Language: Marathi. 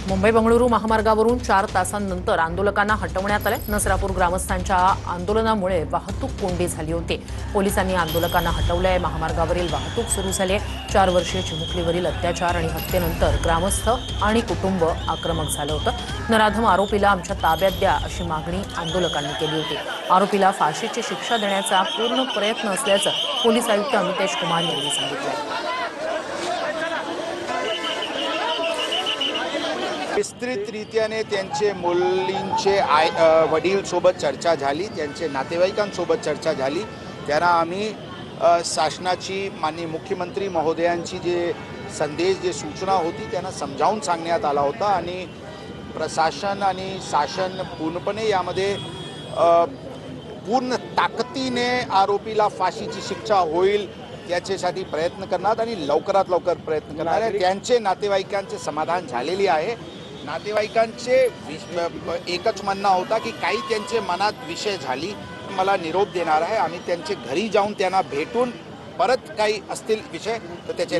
मुंबई बंगळुरू महामार्गावरून 4 तासांनंतर आंदोलकांना हटवण्यात आले। नसरापूर ग्रामस्थांच्या आंदोलनामुळे वाहतूक कोंडी झाली होती। पोलिसांनी आंदोलकांना हटवले। महामार्गावरील वाहतूक सुरू झाली। 4 वर्षीय चिमुकलीवरील अत्याचार आणि हत्येनंतर ग्रामस्थ आणि कुटुंब आक्रमक झालं होतं। नराधम आरोपीला आमच्या ताब्यात द्या अशी मागणी आंदोलकांनी केली होती। आरोपीला फाशीची शिक्षा देण्याचा पूर्ण प्रयत्न असल्याचं पोलीस आयुक्त अमितेश कुमार यांनी सांगितलं। विस्तृतरीत्याने त्यांचे मुलींचे वडील सोबत चर्चा झाली, त्यांचे नातेवाईकांसोबत चर्चा झाली। त्यांना आम्ही शासनाची माननीय मुख्यमंत्री महोदयांची जे संदेश जे सूचना होती त्यांना समजावून सांगण्यात आला होता आणि प्रशासन आणि शासन पूर्णपणे यामध्ये पूर्ण ताकदीने आरोपीला फाशीची शिक्षा होईल याच्यासाठी प्रयत्न करणार आणि लवकरात लवकर प्रयत्न करणार आहे। त्यांचे नातेवाईकांचे समाधान झालेले आहे। नातेवाईकांचे एकच म्हणणं होता की काही त्यांचे मनात विषय झाली मला निरोप देणार आहे। आम्ही त्यांचे घरी जाऊन त्यांना भेटून परत काही असतील विषय तर त्याचे